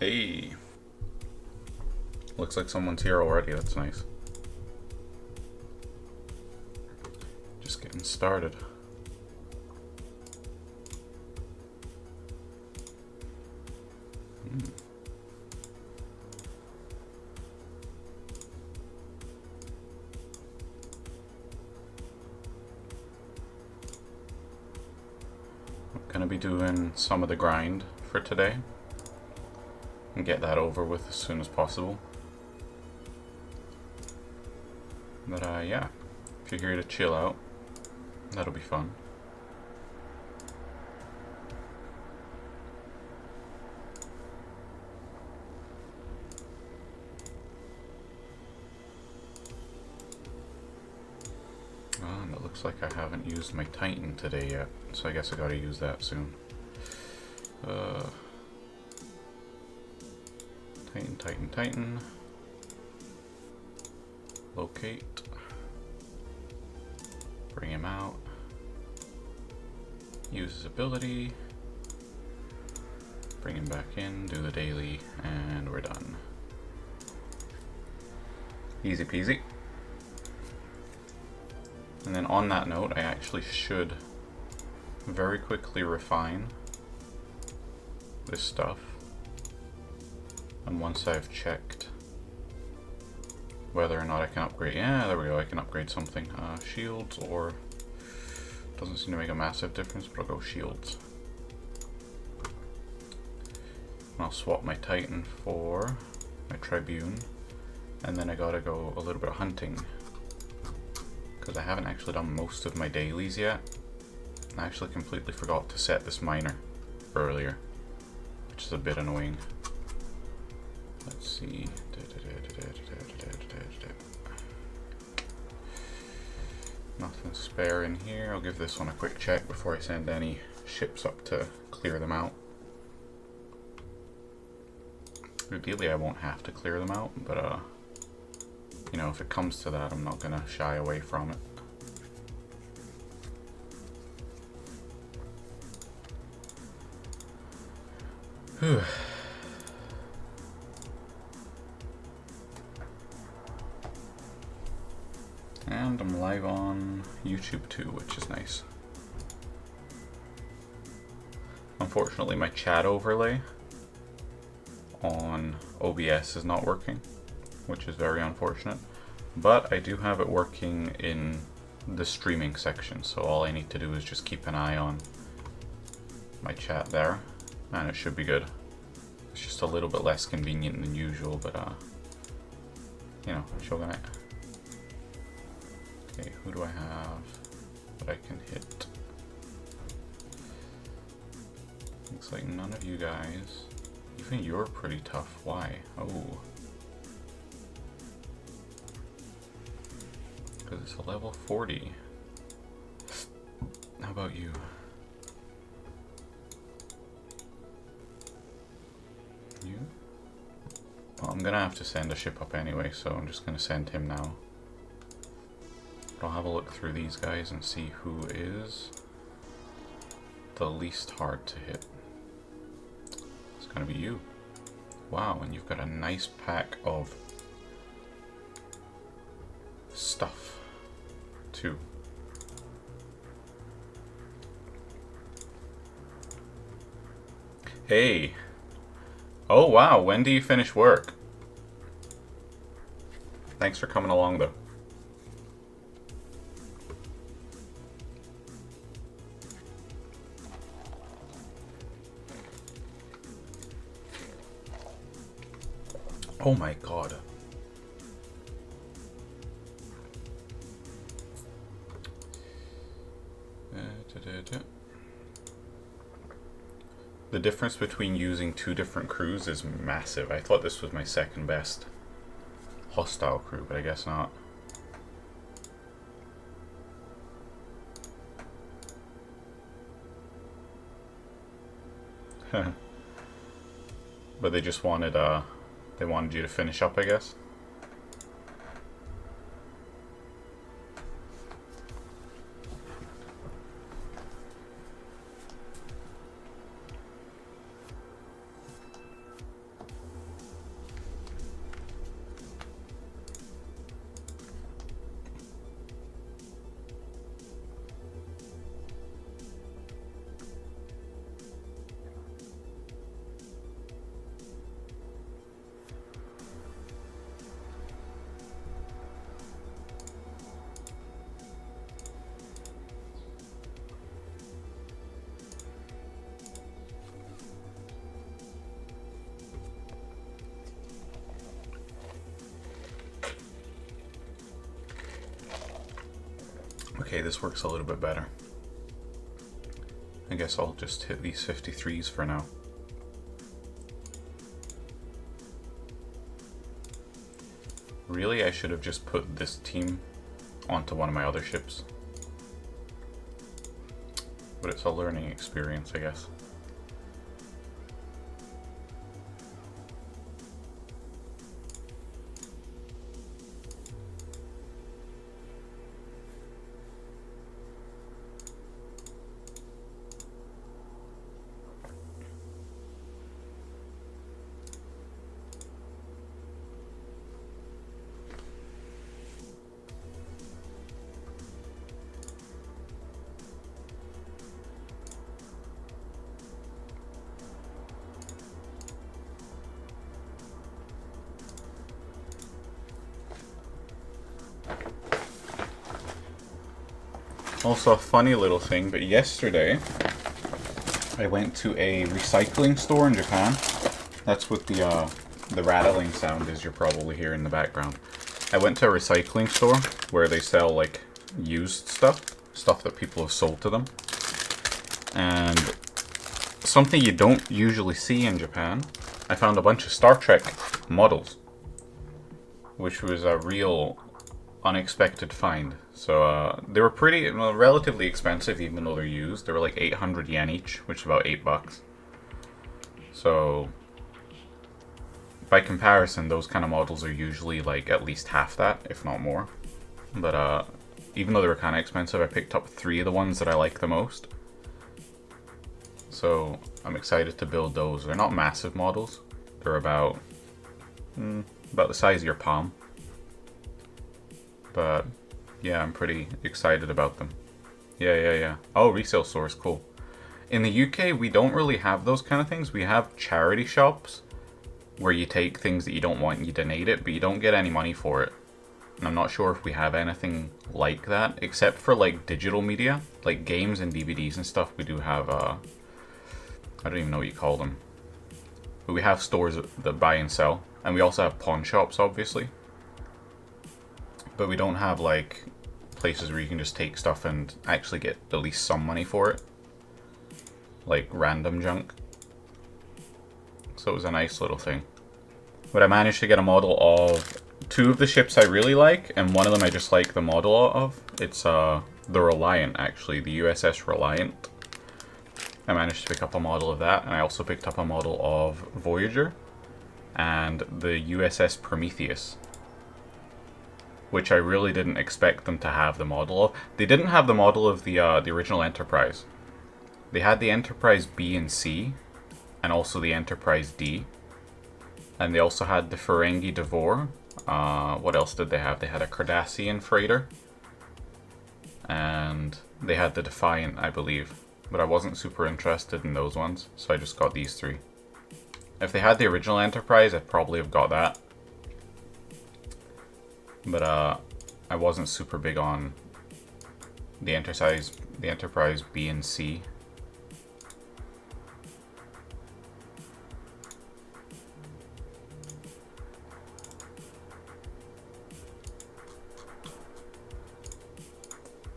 Hey, looks like someone's here already. That's nice. Just getting started. I'm gonna be doing some of the grind for today and get that over with as soon as possible. But yeah, if you're here to chill out, that'll be fun. And it looks like I haven't used my Titan today yet, so I guess I gotta use that soon. Titan. Locate. Bring him out. Use his ability. Bring him back in, do the daily, and we're done. Easy peasy. And then on that note, I actually should very quickly refine this stuff. And once I've checked whether or not I can upgrade, yeah, there we go, I can upgrade something. Shields, or doesn't seem to make a massive difference, but I'll go shields. And I'll swap my Titan for my Tribune, and then I gotta go a little bit of hunting, because I haven't actually done most of my dailies yet. I actually completely forgot to set this miner earlier, which is a bit annoying. Let's see. Nothing spare in here. I'll give this one a quick check before I send any ships up to clear them out. Ideally, I won't have to clear them out, but you know, if it comes to that, I'm not gonna shy away from it. Whew. And I'm live on YouTube too, which is nice. Unfortunately, my chat overlay on OBS is not working, which is very unfortunate. But I do have it working in the streaming section, so all I need to do is just keep an eye on my chat there, and it should be good. It's just a little bit less convenient than usual, but you know, shogun it. Okay, who do I have that I can hit? Looks like none of you guys. Even you're pretty tough. Why? Oh. Because it's a level 40. How about you? You? Well, I'm gonna have to send a ship up anyway, so I'm just gonna send him now. But I'll have a look through these guys and see who is the least hard to hit. It's gonna be you. Wow, and you've got a nice pack of stuff too. Hey. Oh wow, when do you finish work? Thanks for coming along though. Oh my god. The difference between using two different crews is massive. I thought this was my second best hostile crew, but I guess not. But they just wanted they wanted you to finish up, I guess. Okay, this works a little bit better. I guess I'll just hit these 53s for now. Really, I should have just put this team onto one of my other ships. But it's a learning experience, I guess. Also a funny little thing, but yesterday I went to a recycling store in Japan. That's what the rattling sound is you're probably hearing in the background. I went to a recycling store where they sell like used stuff that people have sold to them. And something you don't usually see in Japan, I found a bunch of Star Trek models, which was a real unexpected find. So they were relatively expensive, even though they're used. They were like 800 yen each, which is about $8. So by comparison, those kind of models are usually like at least half that, if not more. But even though they were kind of expensive, I picked up 3 of the ones that I like the most. So I'm excited to build those. They're not massive models. They're about the size of your palm. But yeah, I'm pretty excited about them. Yeah. Oh, resale stores, cool. In the UK, we don't really have those kind of things. We have charity shops where you take things that you don't want and you donate it, but you don't get any money for it. And I'm not sure if we have anything like that, except for like digital media, like games and DVDs and stuff. We do have, I don't even know what you call them. But we have stores that buy and sell. And we also have pawn shops, obviously. But we don't have like places where you can just take stuff and actually get at least some money for it. Like random junk. So it was a nice little thing. But I managed to get a model of 2 of the ships I really like, and one of them I just like the model of. It's the Reliant, actually, the USS Reliant. I managed to pick up a model of that, and I also picked up a model of Voyager and the USS Prometheus, which I really didn't expect them to have the model of. They didn't have the model of the original Enterprise. They had the Enterprise B and C, and also the Enterprise D. And they also had the Ferengi Devore. What else did they have? They had a Cardassian freighter. And they had the Defiant, I believe. But I wasn't super interested in those ones, so I just got these 3. If they had the original Enterprise, I'd probably have got that. But I wasn't super big on the Enterprise B and C.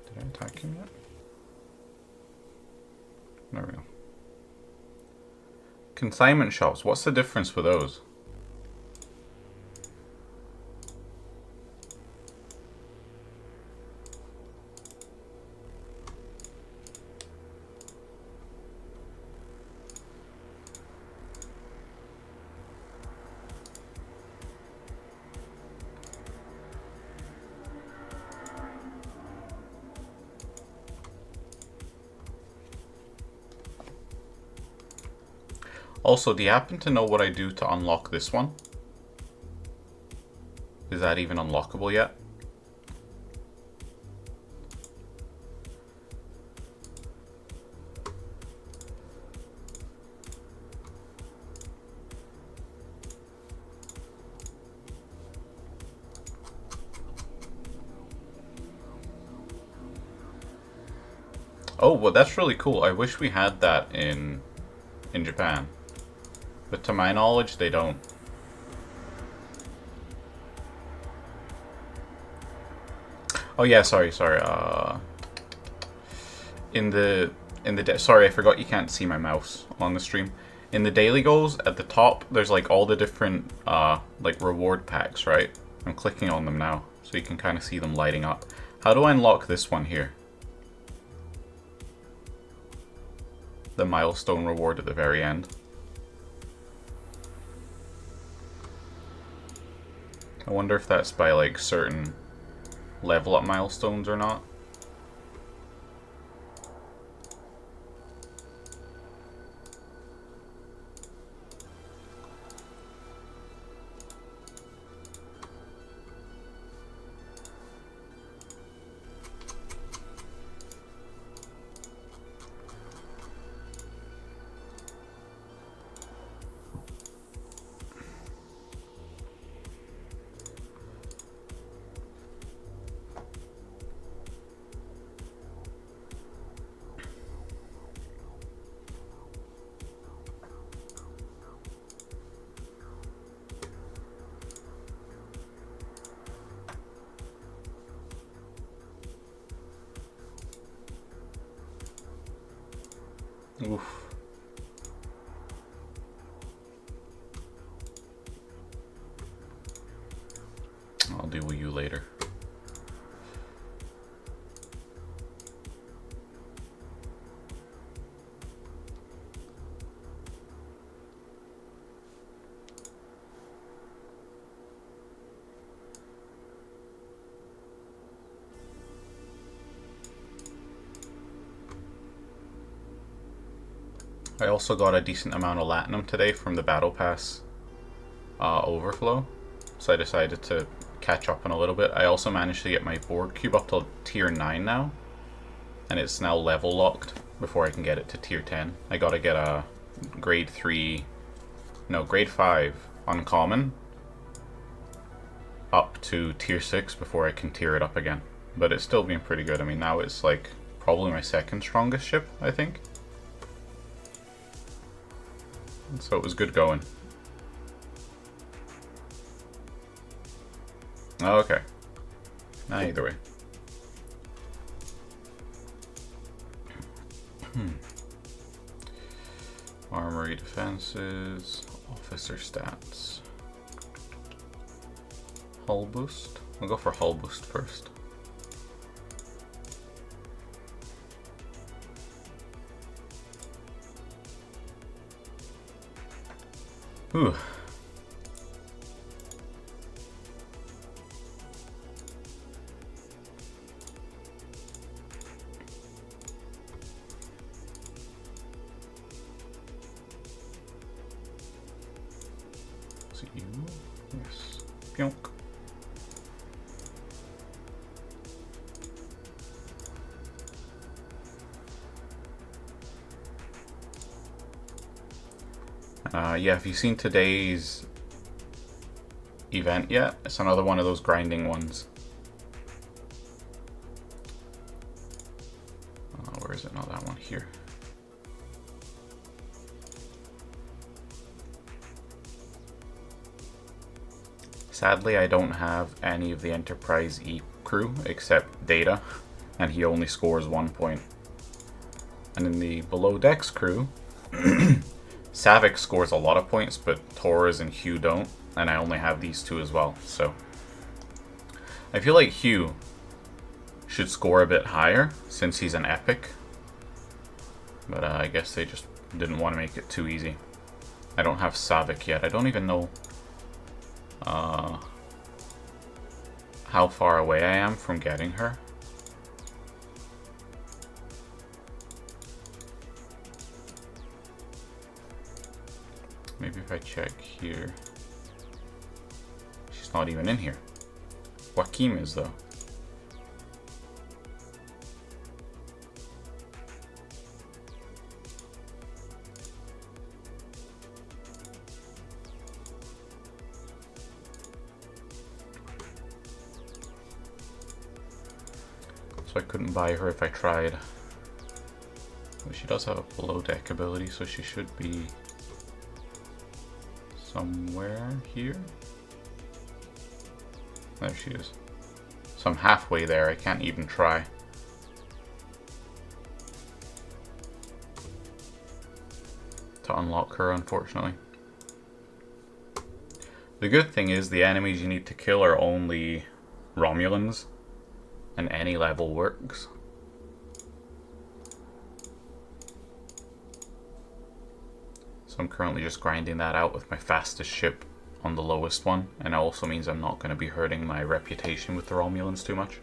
Did I attack him yet? There we go. Consignment shops. What's the difference with those? Also, do you happen to know what I do to unlock this one? Is that even unlockable yet? Oh, well, that's really cool. I wish we had that in Japan. But to my knowledge, they don't. Oh yeah, sorry. sorry, I forgot you can't see my mouse on the stream. In the daily goals, at the top, there's like all the different like reward packs, right? I'm clicking on them now, so you can kind of see them lighting up. How do I unlock this one here? The milestone reward at the very end. I wonder if that's by like certain level up milestones or not. Oof. I'll deal with you later. I also got a decent amount of Latinum today from the Battle Pass overflow, so I decided to catch up on a little bit. I also managed to get my board cube up to tier 9 now, and it's now level locked before I can get it to tier 10. I gotta get a grade 5 uncommon up to tier 6 before I can tier it up again. But it's still been pretty good. I mean, now it's like probably my second strongest ship, I think. So it was good going. Oh, okay. Either way. Armory defenses, officer stats. Hull boost? I'll go for hull boost first. Ooh. Is it you? Yes. Pionk. Yeah, have you seen today's event yet? It's another one of those grinding ones. Where is it? Not that one, here. Sadly, I don't have any of the Enterprise E crew except Data, and he only scores 1 point. And in the Below Decks crew, Savick scores a lot of points, but Torres and Hugh don't, and I only have these two as well, so I feel like Hugh should score a bit higher since he's an epic, but I guess they just didn't want to make it too easy. I don't have Savick yet. I don't even know how far away I am from getting her. Maybe if I check here. She's not even in here. Joaquim is, though. So I couldn't buy her if I tried. But she does have a below deck ability, so she should be somewhere here. There she is. So I'm halfway there. I can't even try. to unlock her, unfortunately. The good thing is the enemies you need to kill are only Romulans, and any level works. So I'm currently just grinding that out with my fastest ship on the lowest one, and it also means I'm not going to be hurting my reputation with the Romulans too much.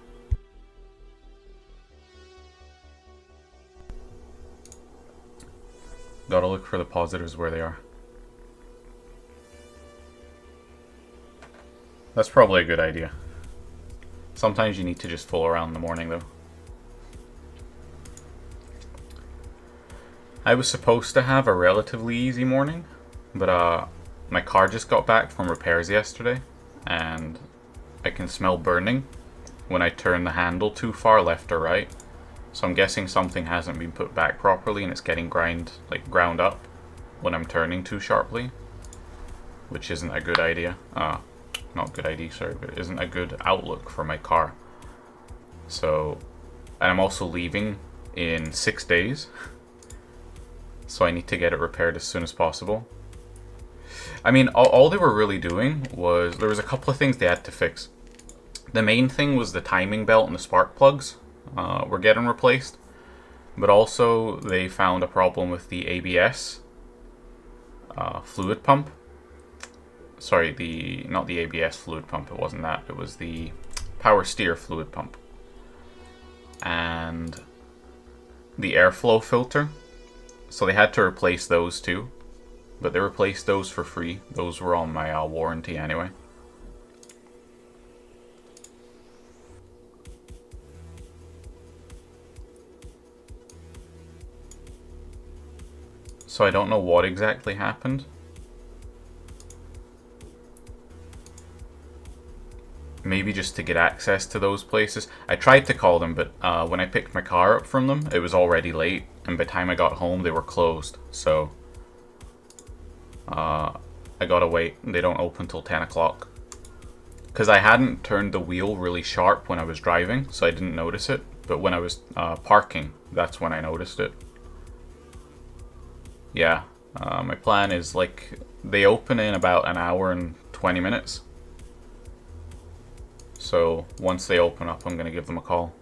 Gotta look for the positives where they are. That's probably a good idea. Sometimes you need to just fool around in the morning though. I was supposed to have a relatively easy morning, but my car just got back from repairs yesterday, and I can smell burning when I turn the handle too far left or right. So I'm guessing something hasn't been put back properly and it's getting ground up when I'm turning too sharply, which isn't a good idea. Not good idea, sorry, but it isn't a good outlook for my car. So, and I'm also leaving in 6 days. So I need to get it repaired as soon as possible. I mean, all they were really doing was, there was a couple of things they had to fix. The main thing was the timing belt and the spark plugs were getting replaced. But also they found a problem with the ABS fluid pump. Sorry, not the ABS fluid pump, it wasn't that. It was the power steer fluid pump. And the airflow filter. So they had to replace those too, but they replaced those for free. Those were on my warranty anyway. So I don't know what exactly happened. Maybe just to get access to those places. I tried to call them, but when I picked my car up from them, it was already late. And by the time I got home, they were closed. So I gotta wait. They don't open till 10 o'clock. Because I hadn't turned the wheel really sharp when I was driving, so I didn't notice it. But when I was parking, that's when I noticed it. Yeah, my plan is they open in about an hour and 20 minutes. So once they open up, I'm going to give them a call.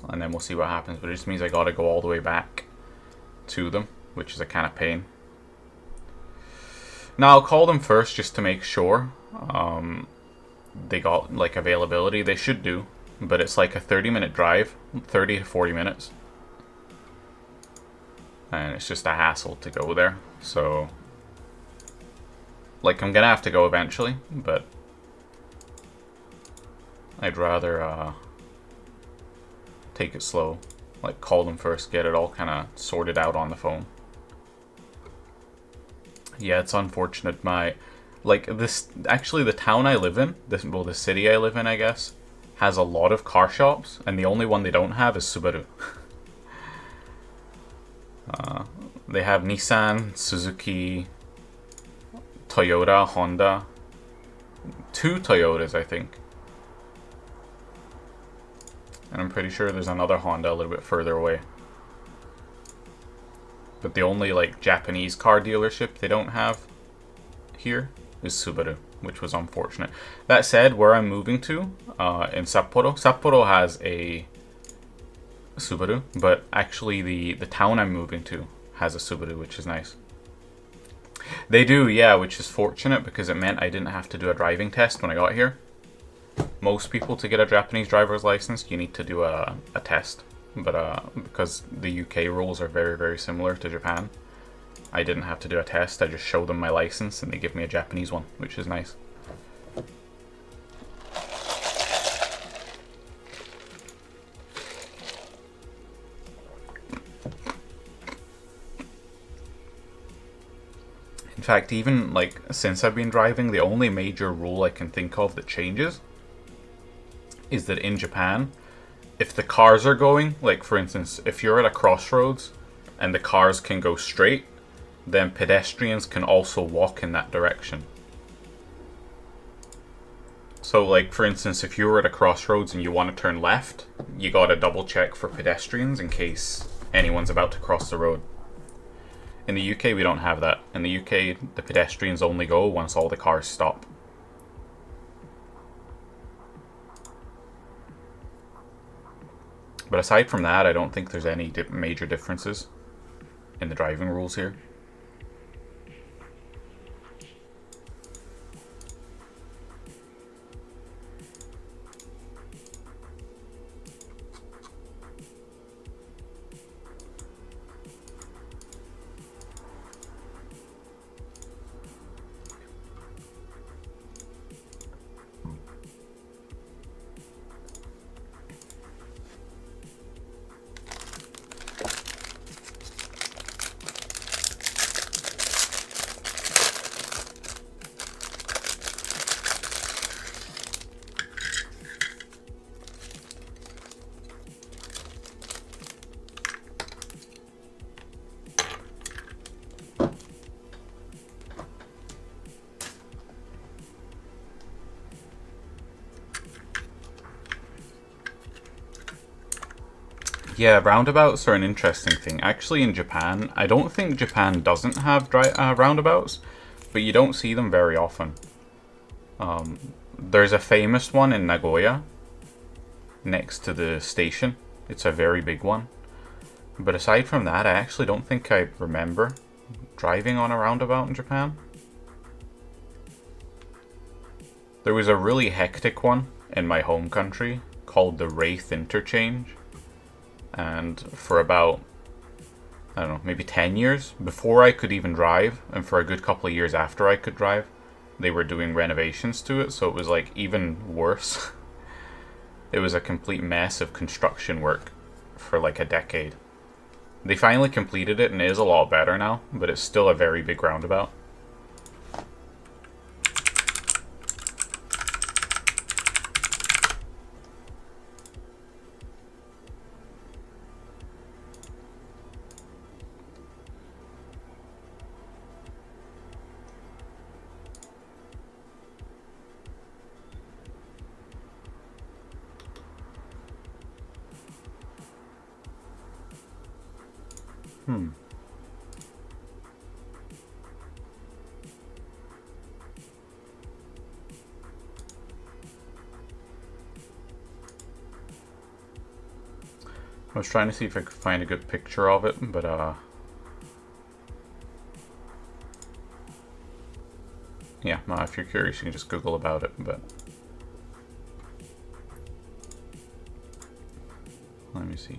And then we'll see what happens. But it just means I got to go all the way back to them, which is a kind of pain. Now I'll call them first just to make sure they got availability. They should do. But it's like a 30-minute drive, 30 to 40 minutes. And it's just a hassle to go there. So I'm going to have to go eventually, but I'd rather take it slow. Call them first, get it all kind of sorted out on the phone. Yeah, it's unfortunate. Actually the town I live in, the city I live in, I guess, has a lot of car shops, and the only one they don't have is Subaru. They have Nissan, Suzuki, Toyota, Honda, 2 Toyotas, I think. And I'm pretty sure there's another Honda a little bit further away. But the only Japanese car dealership they don't have here is Subaru, which was unfortunate. That said, where I'm moving to, in Sapporo has a Subaru, but actually the town I'm moving to has a Subaru, which is nice. They do, yeah, which is fortunate because it meant I didn't have to do a driving test when I got here. Most people, to get a Japanese driver's license, you need to do a test. But because the UK rules are very, very similar to Japan, I didn't have to do a test. I just show them my license and they give me a Japanese one, which is nice. In fact, even since I've been driving, the only major rule I can think of that changes is that in Japan, if the cars are going, for instance, if you're at a crossroads and the cars can go straight, then pedestrians can also walk in that direction. So for instance, if you were at a crossroads and you want to turn left, you gotta double check for pedestrians in case anyone's about to cross the road. In the UK, we don't have that. In the UK, the pedestrians only go once all the cars stop. But aside from that, I don't think there's any major differences in the driving rules here. Yeah, roundabouts are an interesting thing. Actually, in Japan, I don't think Japan doesn't have roundabouts, but you don't see them very often. There's a famous one in Nagoya, next to the station. It's a very big one. But aside from that, I actually don't think I remember driving on a roundabout in Japan. There was a really hectic one in my home country called the Wraith Interchange. And for about, I don't know, maybe 10 years, before I could even drive, and for a good couple of years after I could drive, they were doing renovations to it, so it was like even worse. It was a complete mess of construction work for like a decade. They finally completed it and it is a lot better now, but it's still a very big roundabout. I was trying to see if I could find a good picture of it, but yeah, if you're curious, you can just Google about it, but let me see.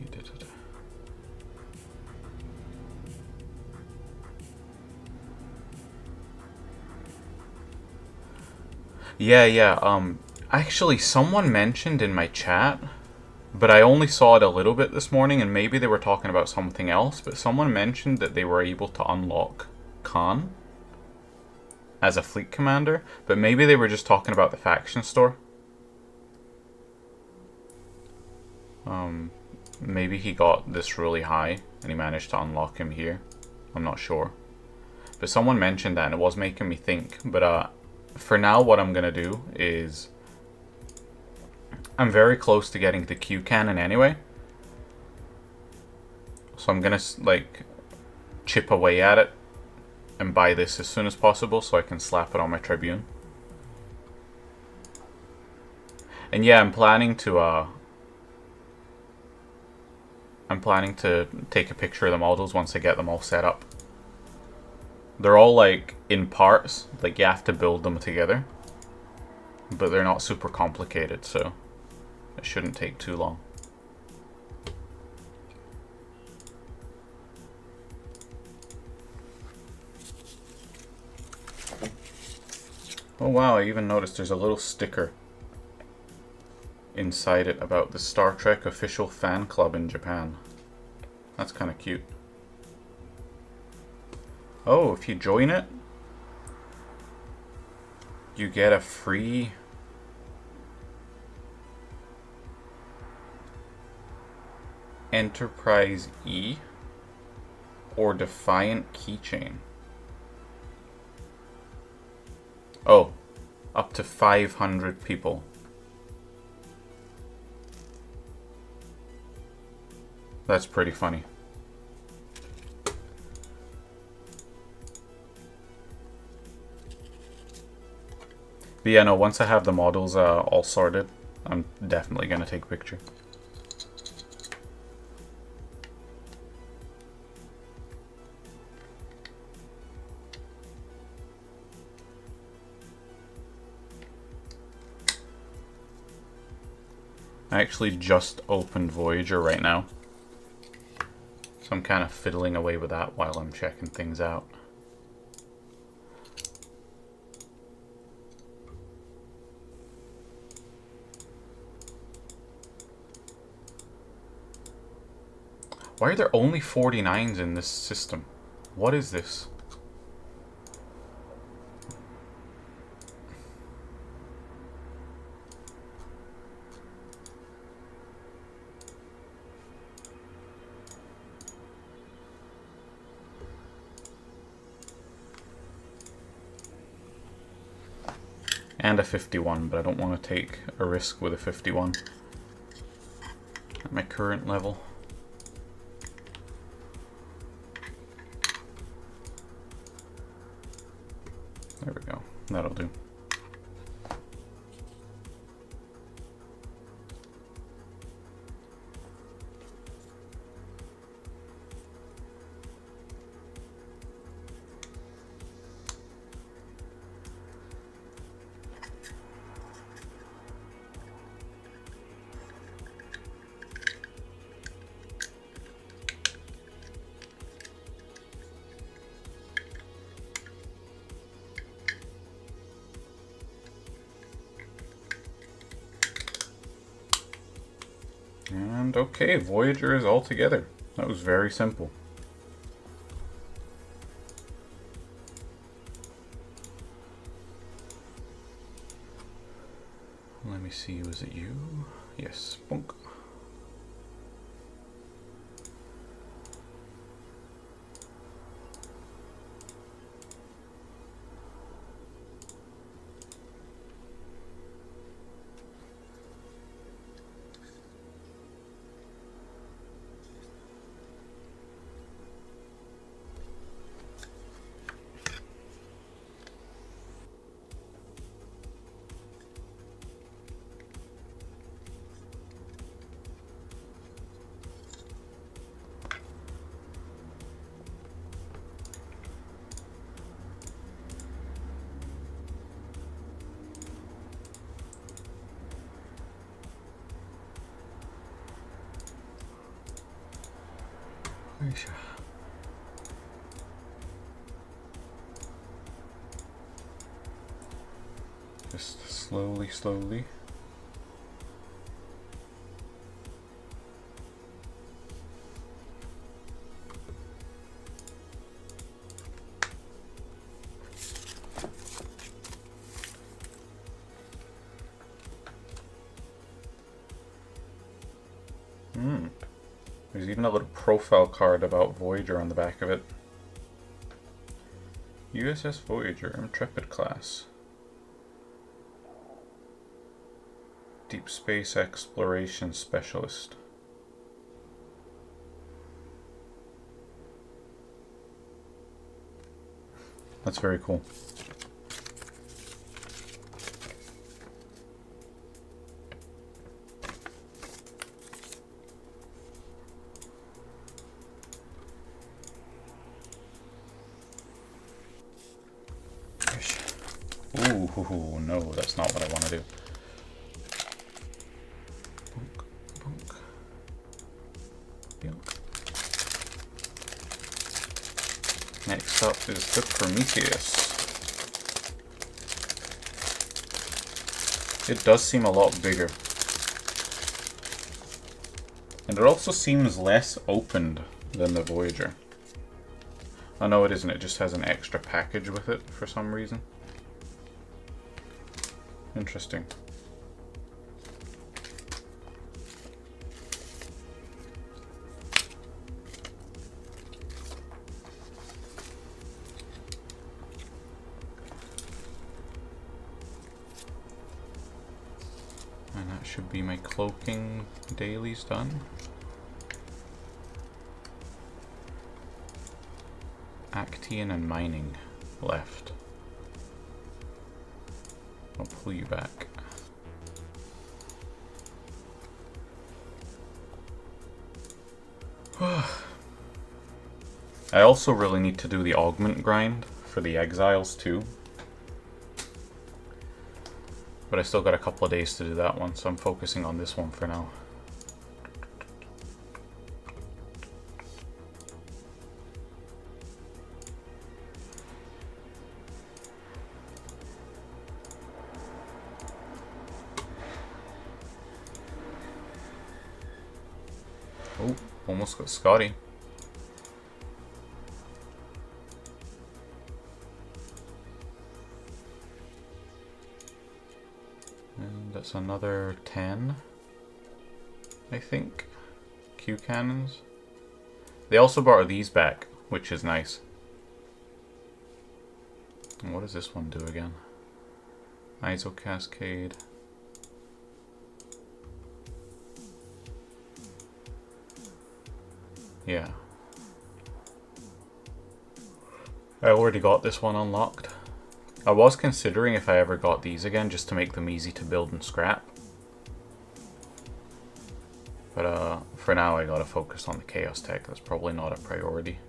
Yeah. Actually, someone mentioned in my chat, but I only saw it a little bit this morning, and maybe they were talking about something else, but someone mentioned that they were able to unlock Khan as a fleet commander, but maybe they were just talking about the faction store. Maybe he got this really high, and he managed to unlock him here. I'm not sure. But someone mentioned that, and it was making me think. But for now, what I'm going to do is... I'm very close to getting the Q cannon anyway. So I'm going to, like, chip away at it and buy this as soon as possible so I can slap it on my Tribune. And yeah, I'm planning to take a picture of the models once I get them all set up. They're all like in parts, like you have to build them together, but they're not super complicated, so it shouldn't take too long. Oh wow, I even noticed there's a little sticker inside it about the Star Trek official fan club in Japan. That's kind of cute. Oh, if you join it, you get a free Enterprise E or Defiant keychain. Oh, up to 500 people. That's pretty funny. But yeah, no, once I have the models all sorted, I'm definitely going to take a picture. I actually just opened Voyager right now. So I'm kind of fiddling away with that while I'm checking things out. Why are there only 49s in this system? What is this? And a 51, but I don't want to take a risk with a 51 at my current level. There we go. That'll do. And okay, Voyager is all together. That was very simple. Let me see, was it you? Yes, bonk. Just slowly, slowly. There's even a little profile card about Voyager on the back of it. USS Voyager, Intrepid class. Deep Space Exploration Specialist. That's very cool. Ooh, no, that's not what I want to do. Bonk, bonk. Bonk. Next up is the Prometheus. It does seem a lot bigger. And it also seems less opened than the Voyager. Oh no, it isn't. It just has an extra package with it for some reason. Interesting. And that should be my cloaking dailies done. Actian and mining left. I'll pull you back. I also really need to do the augment grind for the exiles too. But I still got a couple of days to do that one, so I'm focusing on this one for now. Oh, almost got Scotty. And that's another 10, I think. Q cannons. They also brought these back, which is nice. And what does this one do again? ISO Cascade. Yeah. I already got this one unlocked. I was considering if I ever got these again, just to make them easy to build and scrap. But for now I gotta focus on the Chaos Tech. That's probably not a priority.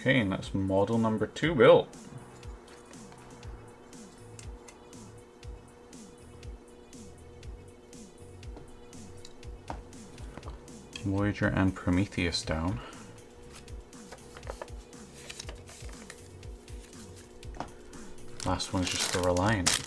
Okay, and that's model number 2 built. Voyager and Prometheus down. Last one's just the Reliant.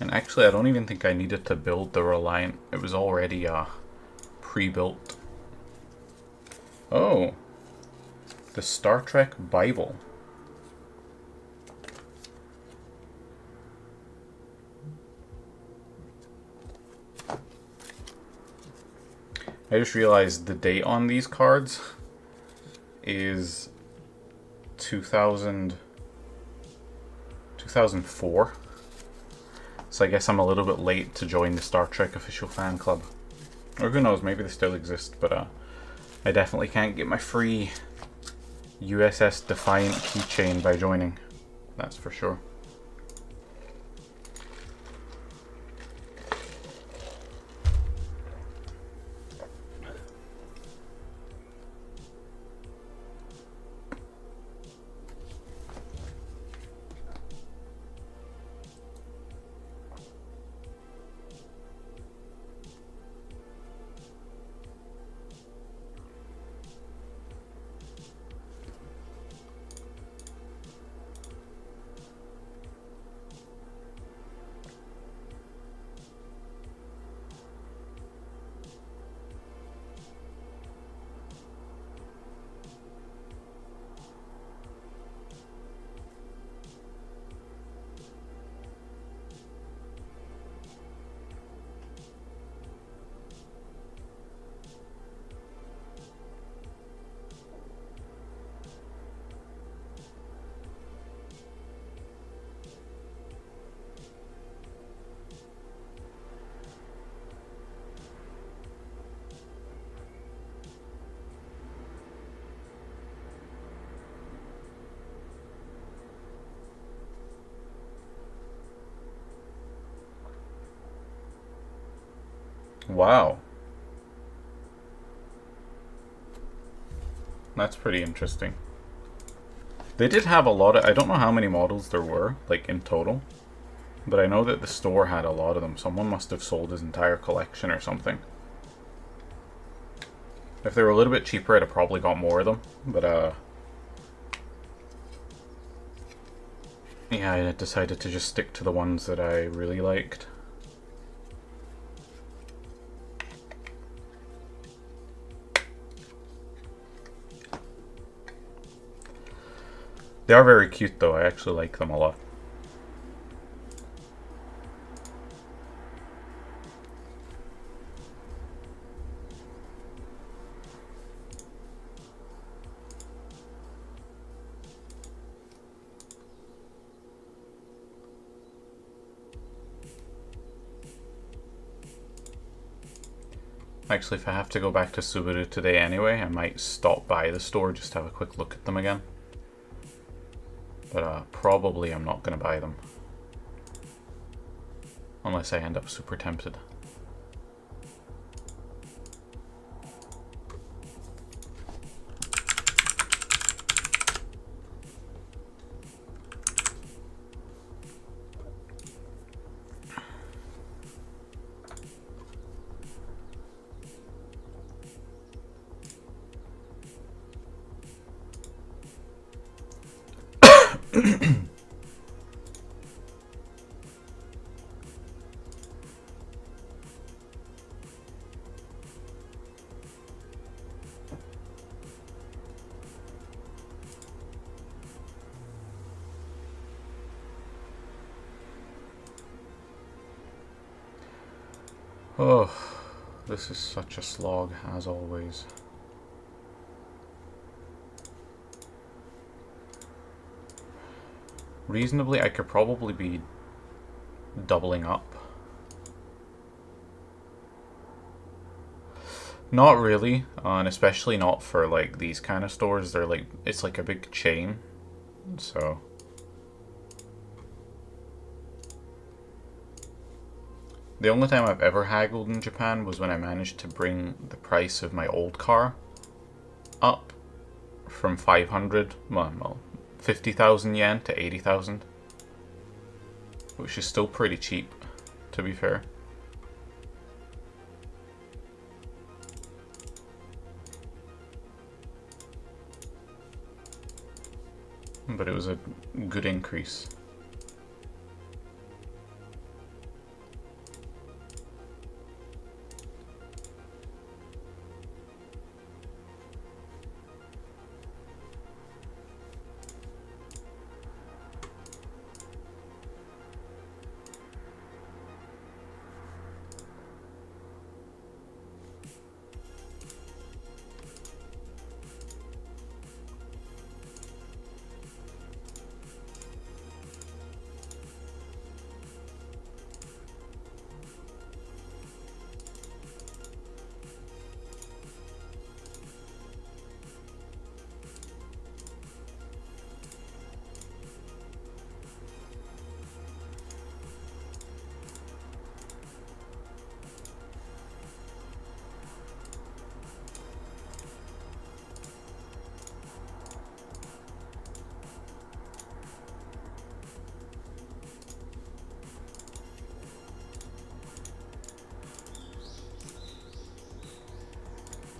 And actually, I don't even think I needed to build the Reliant. It was already pre-built. Oh, the Star Trek Bible. I just realized the date on these cards is 2004. So I guess I'm a little bit late to join the Star Trek official fan club. Or who knows, maybe they still exist, but I definitely can't get my free USS Defiant keychain by joining. That's for sure. Wow. That's pretty interesting. They did have a lot of... I don't know how many models there were, like, in total. But I know that the store had a lot of them. Someone must have sold his entire collection or something. If they were a little bit cheaper, I'd have probably got more of them. But, yeah, I decided to just stick to the ones that I really liked. They are very cute, though. I actually like them a lot. Actually, if I have to go back to Subaru today anyway, I might stop by the store just to have a quick look at them again. But probably I'm not going to buy them. Unless I end up super tempted. Oh, this is such a slog, as always. Reasonably, I could probably be doubling up. Not really, and especially not for like these kind of stores. They're like, it's like a big chain, so. The only time I've ever haggled in Japan was when I managed to bring the price of my old car up from 500, well 50,000 yen to 80,000, which is still pretty cheap, to be fair. But it was a good increase.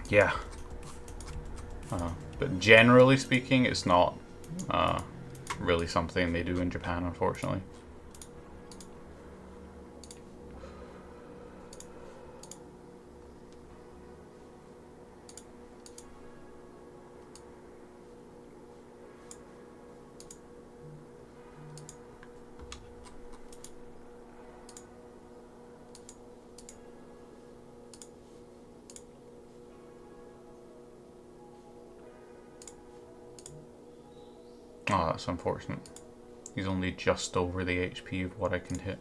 Yeah. But generally speaking, it's not really something they do in Japan, unfortunately. Oh, that's unfortunate. He's only just over the HP of what I can hit.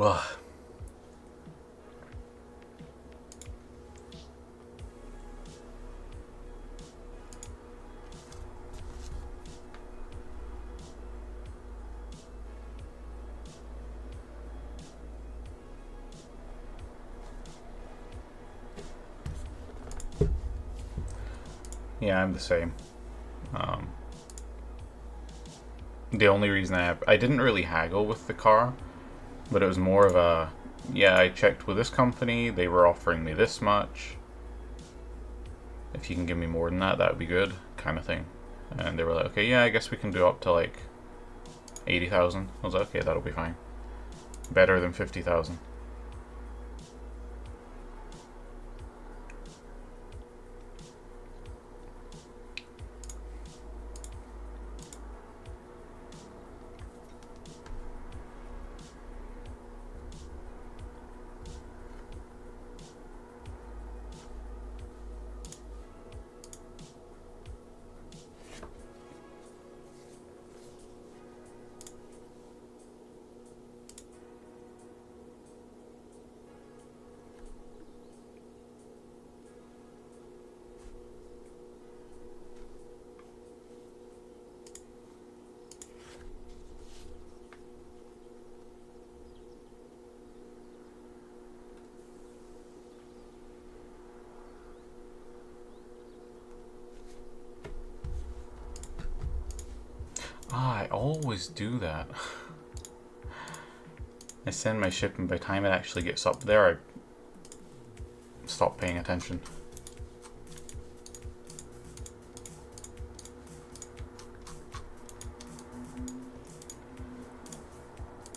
Ugh. Yeah, I'm the same. The only reason I didn't really haggle with the car, but it was more of a, yeah, I checked with this company, they were offering me this much. If you can give me more than that, that would be good, kind of thing. And they were like, okay, yeah, I guess we can do up to like 80,000. I was like, okay, that'll be fine. Better than 50,000. Ah, I always do that. I send my ship and by the time it actually gets up there, I stop paying attention.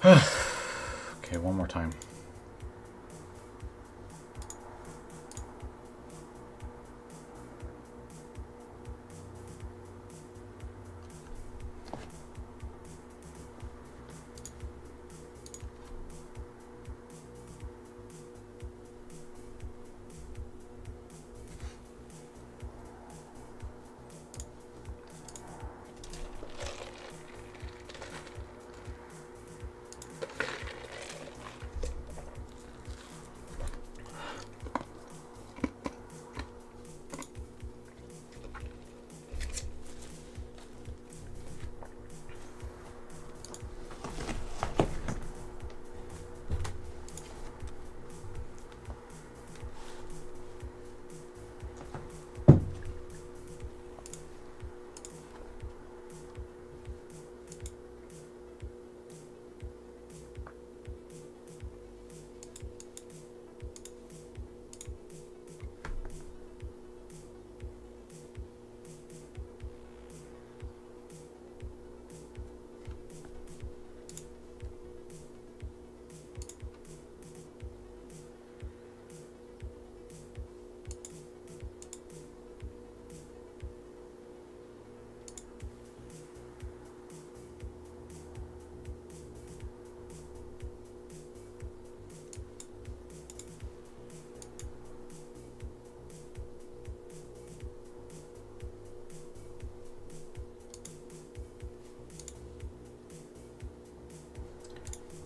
Okay, one more time.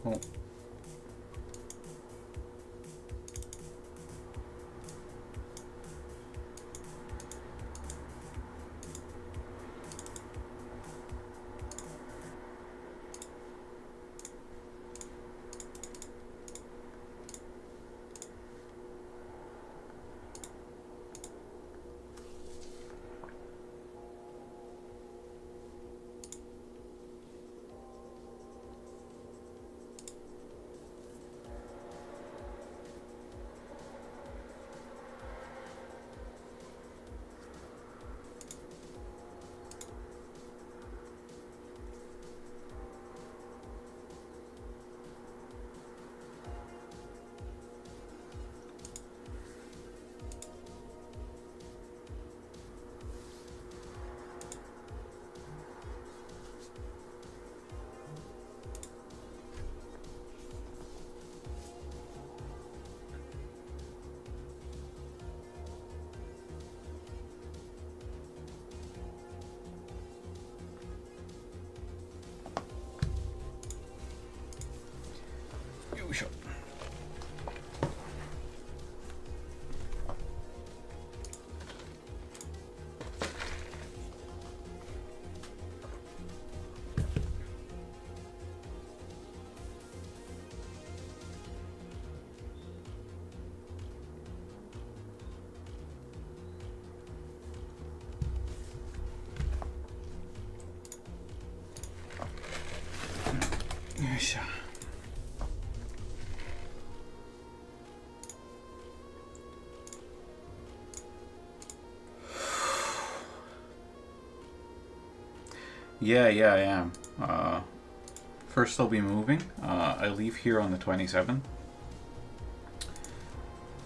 Oh. Yeah, I am. First I'll be moving. I leave here on the 27th.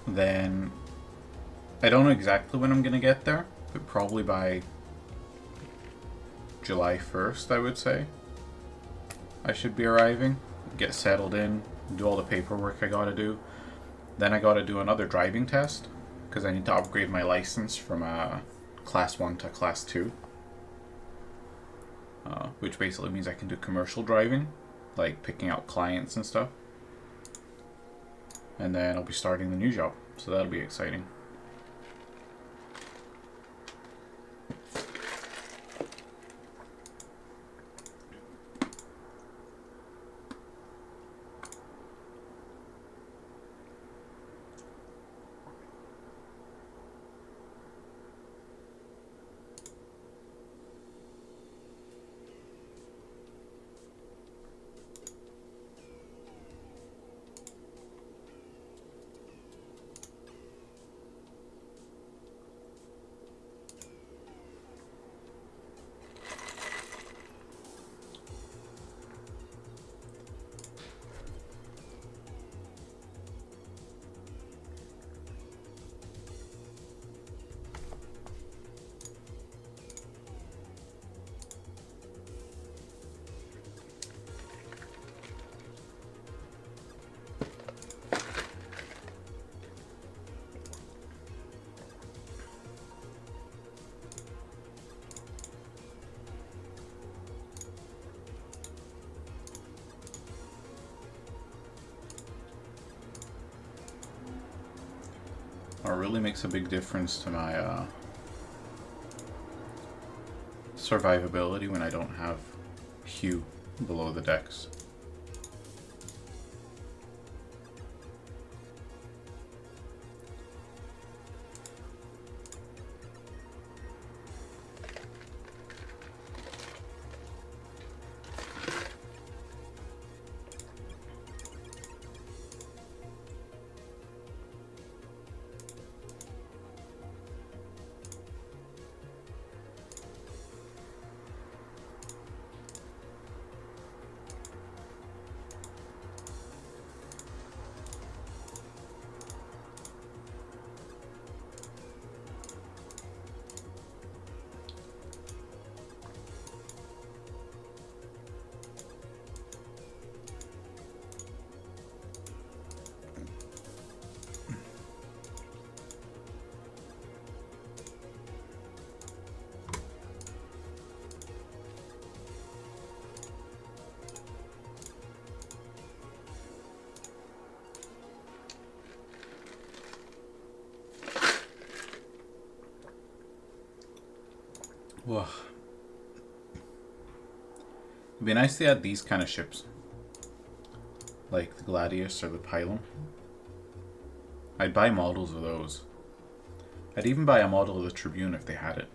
Then I don't know exactly when I'm gonna get there, but probably by July 1st, I would say. I should be arriving, get settled in, do all the paperwork I gotta do. Then I gotta do another driving test, because I need to upgrade my license from Class 1 to Class 2. Which basically means I can do commercial driving, like picking out clients and stuff. And then I'll be starting the new job, so that'll be exciting. It really makes a big difference to my survivability when I don't have Hue below the decks. Whoa. It'd be nice to add these kind of ships, like the Gladius or the Pylon. I'd buy models of those. I'd even buy a model of the Tribune if they had it.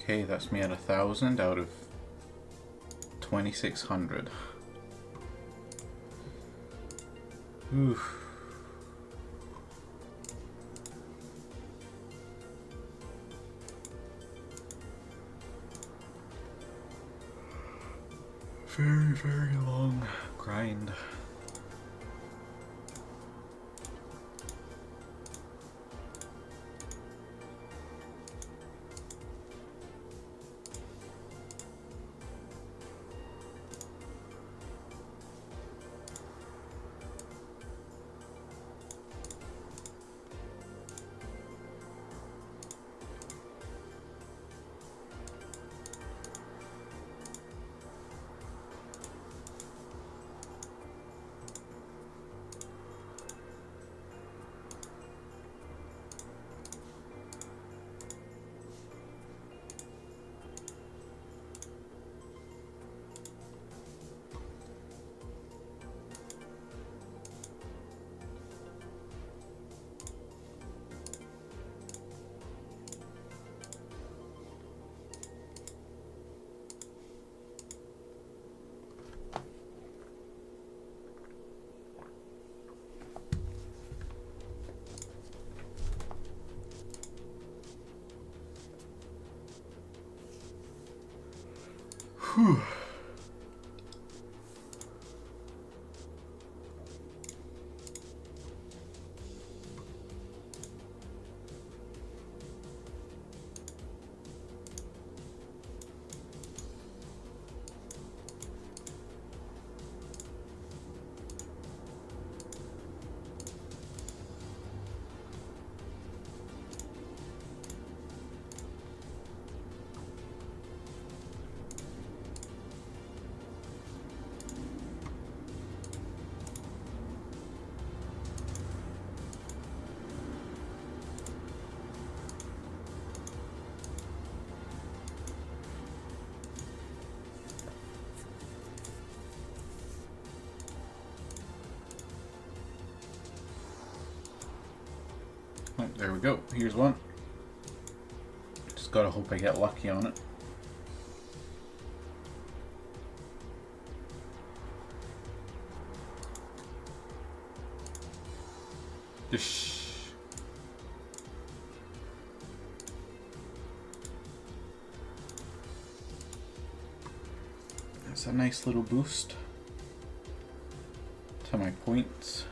Okay, that's me at 1,000 out of 2,600. Oof. Very, very long grind. Whew. Oh, there we go. Here's one. Just gotta hope I get lucky on it. Just that's a nice little boost to my points.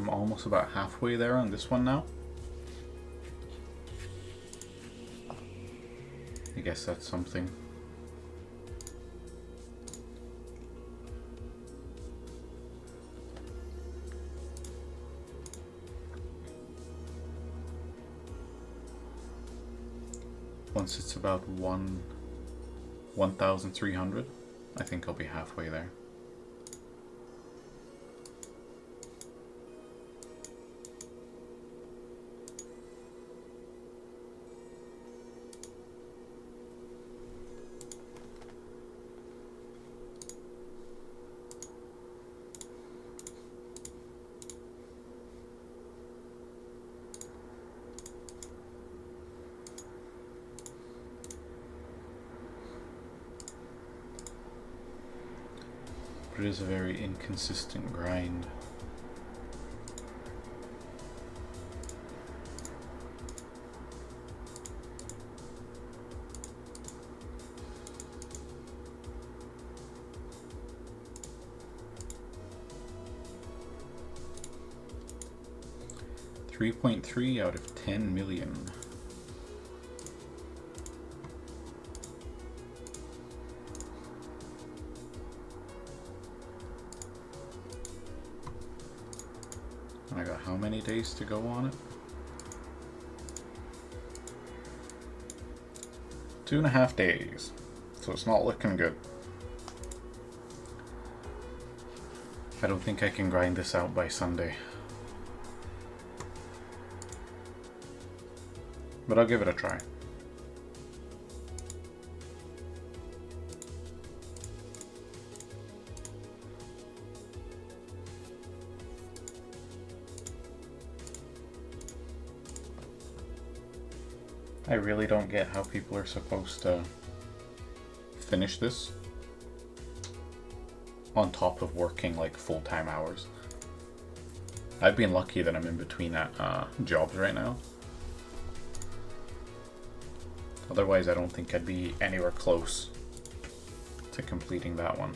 I'm almost about halfway there on this one now. I guess that's something. Once it's about 1,300, I think I'll be halfway there. But it is a very inconsistent grind. $3.3 out of 10 million. I got how many days to go on it? 2.5 days. So it's not looking good. I don't think I can grind this out by Sunday. But I'll give it a try. I really don't get how people are supposed to finish this on top of working like full-time hours. I've been lucky that I'm in between jobs right now. Otherwise, I don't think I'd be anywhere close to completing that one.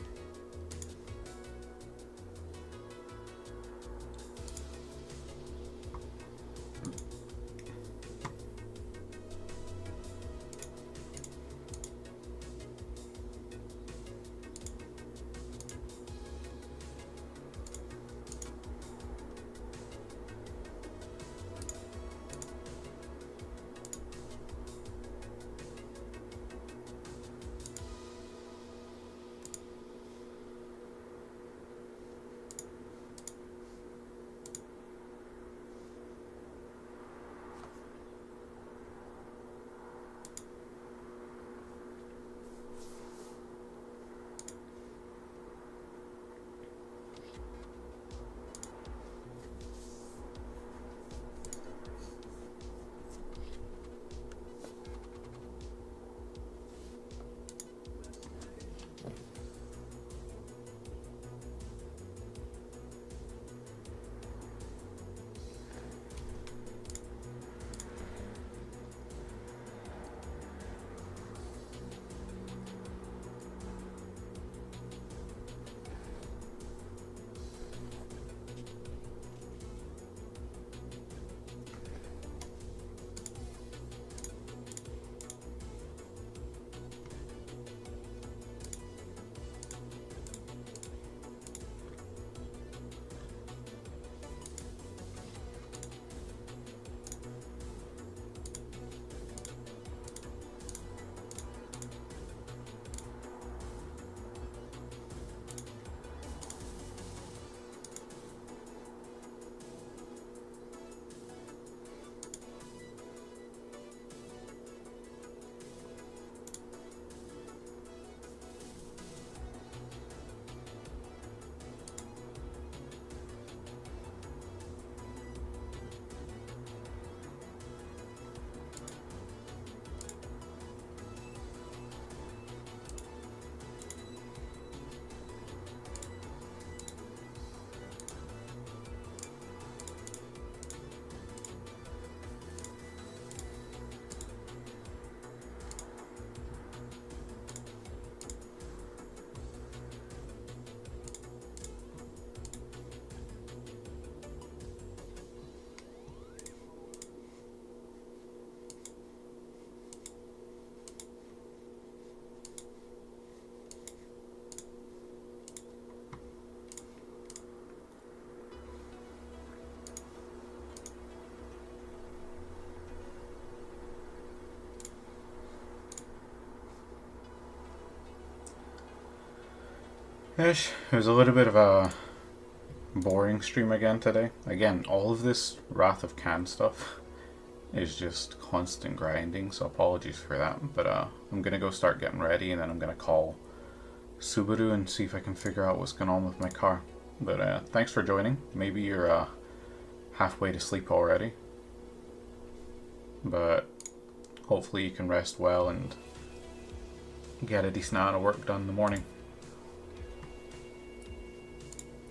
Ish. It was a little bit of a boring stream again today. Again, all of this Wrath of Khan stuff is just constant grinding, so apologies for that. But I'm gonna go start getting ready, and then I'm gonna call Subaru and see if I can figure out what's going on with my car. But thanks for joining. Maybe you're halfway to sleep already, but hopefully you can rest well and get a decent amount of work done in the morning.